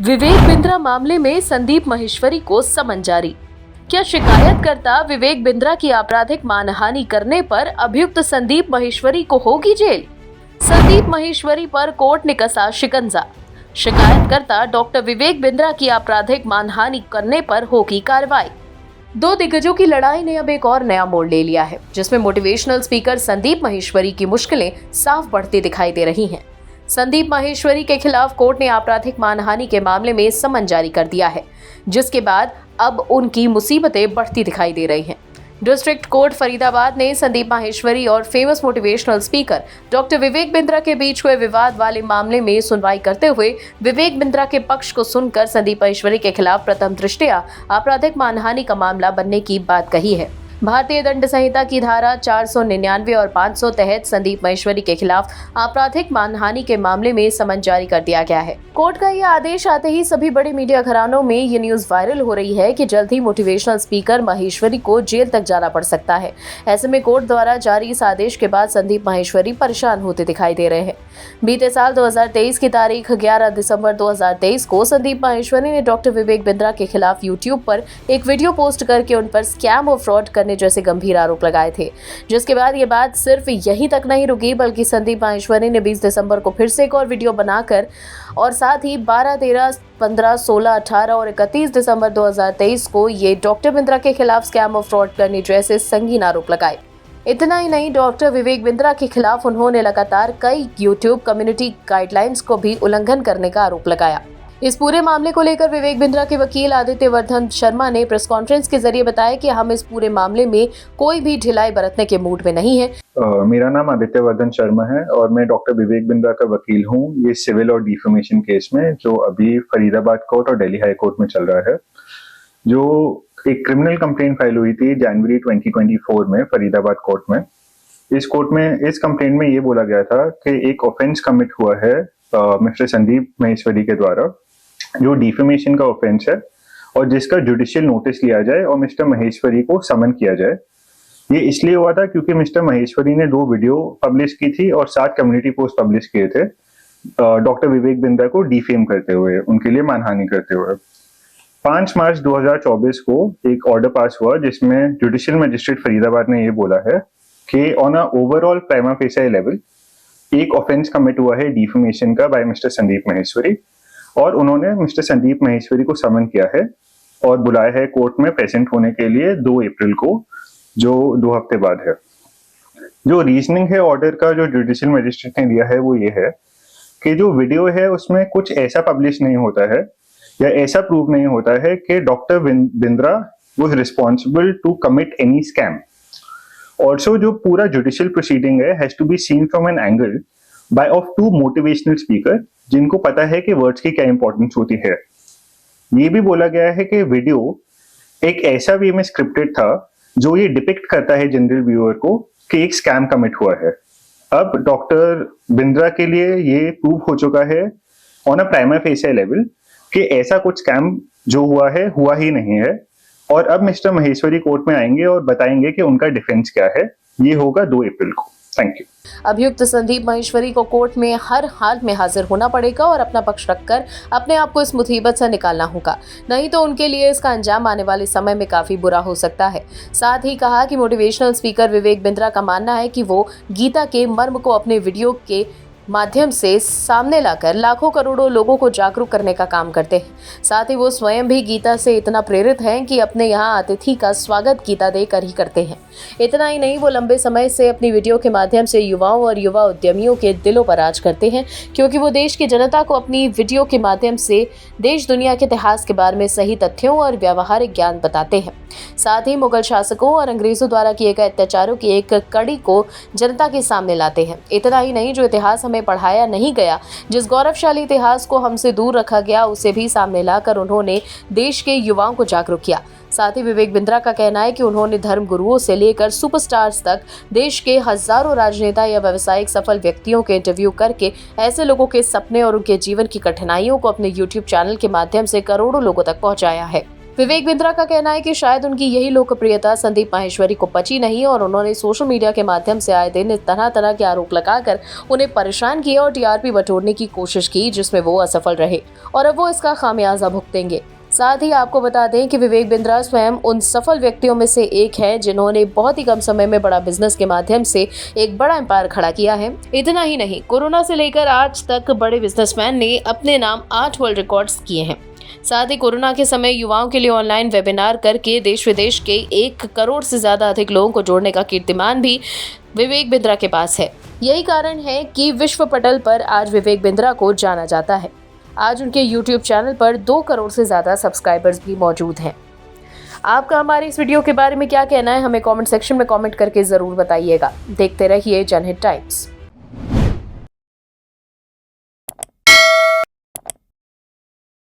विवेक बिंद्रा मामले में संदीप माहेश्वरी को समन जारी। क्या शिकायतकर्ता विवेक बिंद्रा की आपराधिक मानहानि करने पर अभियुक्त संदीप माहेश्वरी को होगी जेल? संदीप माहेश्वरी पर कोर्ट ने कसा शिकंजा। शिकायतकर्ता डॉक्टर विवेक बिंद्रा की आपराधिक मानहानि करने पर होगी कार्रवाई। दो दिग्गजों की लड़ाई ने अब एक और नया मोड़ ले लिया है, जिसमें मोटिवेशनल स्पीकर संदीप माहेश्वरी की मुश्किलें साफ बढ़ती दिखाई दे रही हैं। संदीप माहेश्वरी के खिलाफ कोर्ट ने आपराधिक मानहानि के मामले में समन जारी कर दिया है, जिसके बाद अब उनकी मुसीबतें बढ़ती दिखाई दे रही हैं। डिस्ट्रिक्ट कोर्ट फरीदाबाद ने संदीप माहेश्वरी और famous motivational speaker doctor Vivek Bindra के बीच हुए विवाद वाले मामले में सुनवाई करते हुए विवेक बिंद्रा के पक्ष को सुनकर संदीप माहेश्वरी के खिलाफ प्रथम दृष्टया आपराधिक मानहानि का मामला बनने की बात कही है। भारतीय दंड संहिता की धारा 499 और 500 तहत संदीप माहेश्वरी के खिलाफ आपराधिक मानहानि के मामले में समन जारी कर दिया गया है। कोर्ट का यह आदेश आते ही सभी बड़े मीडिया घरानों में ये न्यूज वायरल हो रही है कि जल्द ही मोटिवेशनल स्पीकर माहेश्वरी को जेल तक जाना पड़ सकता है। ऐसे में कोर्ट द्वारा जारी इस आदेश के बाद संदीप माहेश्वरी परेशान होते दिखाई दे रहे हैं। बीते साल 2023 की तारीख 11 दिसंबर 2023 को संदीप माहेश्वरी ने डॉक्टर विवेक बिंद्रा के खिलाफ यूट्यूब पर एक वीडियो पोस्ट करके उन पर स्कैम और फ्रॉड करने जैसे गंभीर आरोप लगाए थे, जिसके बाद ये बात सिर्फ यहीं तक नहीं रुकी, बल्कि संदीप माहेश्वरी ने 20 दिसंबर को फिर से एक और वीडियो बनाकर और साथ ही 12, 13, 15, 16, 18 और 31 दिसंबर 2023 को ये डॉक्टर बिंद्रा के खिलाफ स्कैम और फ्रॉड करने जैसे संगीन आरोप लगाए। इतना ही नहीं, डॉक्टर विवेक बिंद्रा के खिलाफ उन्होंने लगातार कई यूट्यूब कम्युनिटी गाइडलाइंस को भी उल्लंघन करने का आरोप लगाया। इस पूरे मामले को लेकर विवेक बिंद्रा के वकील आदित्य वर्धन शर्मा ने प्रेस कॉन्फ्रेंस के जरिए बताया कि हम इस पूरे मामले में कोई भी ढिलाई बरतने के मूड में नहीं है। मेरा नाम आदित्य वर्धन शर्मा है और मैं डॉक्टर विवेक बिंद्रा का वकील हूँ ये सिविल और डिफेमेशन केस में, जो अभी फरीदाबाद कोर्ट और दिल्ली हाई कोर्ट में चल रहा है। जो एक क्रिमिनल कंप्लेंट फाइल हुई थी जनवरी 2024 में फरीदाबाद कोर्ट में। इस कंप्लेंट में ये बोला गया था कि एक ऑफेंस कमिट हुआ है मिस्टर संदीप माहेश्वरी के द्वारा, जो डिफेमेशन का ऑफेंस है और जिसका जुडिशियल नोटिस लिया जाए और मिस्टर माहेश्वरी को समन किया जाए। ये इसलिए हुआ था क्योंकि मिस्टर माहेश्वरी ने 2 वीडियो पब्लिश की थी और 7 कम्युनिटी पोस्ट पब्लिश किए थे डॉक्टर विवेक बिंद्रा को डिफेम करते हुए, उनके लिए मानहानि करते हुए। 5 मार्च 2024 को एक ऑर्डर पास हुआ जिसमें जुडिशियल मजिस्ट्रेट फरीदाबाद ने ये बोला है कि on a overall prima facie level एक ऑफेंस कमिट हुआ है डिफेमेशन का बाय मिस्टर संदीप माहेश्वरी, और उन्होंने मिस्टर संदीप माहेश्वरी को समन किया है और बुलाया है कोर्ट में प्रेजेंट होने के लिए 2 अप्रैल को, जो 2 हफ्ते बाद है। जो रीजनिंग है ऑर्डर का जो जुडिशियल मजिस्ट्रेट ने दिया है वो ये है कि जो वीडियो है उसमें कुछ ऐसा पब्लिश नहीं होता है या ऐसा प्रूव नहीं होता है कि doctor Bindra was responsible to commit any scam. Also जो पूरा जुडिशियल प्रोसीडिंग है has to be seen from an angle by of 2 motivational speaker जिनको पता है कि वर्ड्स की क्या इंपॉर्टेंस होती है। ये भी बोला गया है कि वीडियो एक ऐसा वे में स्क्रिप्टेड था जो ये डिपिक्ट करता है जनरल व्यूअर को कि एक स्कैम कमिट हुआ है। अब डॉक्टर बिंद्रा के लिए ये प्रूव हो चुका है on a prima facie level कि ऐसा कुछ स्कैम जो हुआ ही नहीं है, और अब मिस्टर माहेश्वरी कोर्ट में आएंगे और बताएंगे कि उनका डिफेंस क्या है। ये होगा 2 अप्रैल को। Thank you. अभियुक्त संदीप माहेश्वरी को कोर्ट में हर हाल में हाजिर होना पड़ेगा और अपना पक्ष रखकर अपने आप को इस मुसीबत से निकालना होगा, नहीं तो उनके लिए इसका अंजाम आने वाले समय में काफी बुरा हो सकता है। साथ ही कहा कि मोटिवेशनल स्पीकर विवेक बिंद्रा का मानना है कि वो गीता के मर्म को अपने वीडियो के माध्यम से सामने लाकर लाखों करोड़ों लोगों को जागरूक करने का काम करते हैं। साथ ही वो स्वयं भी गीता से इतना प्रेरित हैं कि अपने यहाँ अतिथि का स्वागत गीता देकर ही करते हैं। इतना ही नहीं, वो लंबे समय से अपनी वीडियो के माध्यम से युवाओं और युवा उद्यमियों के दिलों पर राज करते हैं, क्योंकि वो देश की जनता को अपनी वीडियो के माध्यम से देश दुनिया के इतिहास के बारे में सही तथ्यों और व्यावहारिक ज्ञान बताते हैं। साथ ही मुगल शासकों और अंग्रेजों द्वारा किए गए अत्याचारों की एक कड़ी को जनता के सामने लाते हैं। इतना ही नहीं, जो इतिहास हमें पढ़ाया नहीं गया, जिस गौरवशाली इतिहास को हमसे दूर रखा गया, उसे भी सामने लाकर उन्होंने देश के युवाओं को जागरूक किया। साथ ही विवेक बिंद्रा का कहना है कि उन्होंने धर्म गुरुओं से लेकर सुपरस्टार्स तक देश के हजारों राजनेता या व्यावसायिक सफल व्यक्तियों के इंटरव्यू करके ऐसे लोगों के सपने और उनके जीवन की कठिनाइयों को अपने यूट्यूब चैनल के माध्यम से करोड़ों लोगों तक पहुंचाया है। विवेक बिंद्रा का कहना है कि शायद उनकी यही लोकप्रियता संदीप माहेश्वरी को पची नहीं और उन्होंने सोशल मीडिया के माध्यम से आए दिन तरह तरह के आरोप लगाकर उन्हें परेशान किया और टीआरपी बटोरने की कोशिश की, जिसमें वो असफल रहे और अब वो इसका खामियाजा भुगतेंगे। साथ ही आपको बता दें कि विवेक बिंद्रा स्वयं उन सफल व्यक्तियों में से एक है जिन्होंने बहुत ही कम समय में बड़ा बिजनेस के माध्यम से एक बड़ा एम्पायर खड़ा किया है। इतना ही नहीं, कोरोना से लेकर आज तक बड़े बिजनेसमैन ने अपने नाम 8 वर्ल्ड रिकॉर्ड्स किए हैं। साथ ही कोरोना के समय युवाओं के लिए ऑनलाइन वेबिनार करके देश विदेश के 1 करोड़ से ज्यादा अधिक लोगों को जोड़ने का कीर्तिमान भी विवेक बिंद्रा के पास है। यही कारण है कि विश्व पटल पर आज विवेक बिंद्रा को जाना जाता है। आज उनके YouTube चैनल पर 2 करोड़ से ज़्यादा सब्सक्राइबर्स भी मौजूद हैं। आपका हमारे इस वीडियो के बारे में क्या कहना है, हमें कमेंट सेक्शन में कमेंट करके ज़रूर बताइएगा। देखते रहिए जनहित टाइम्स।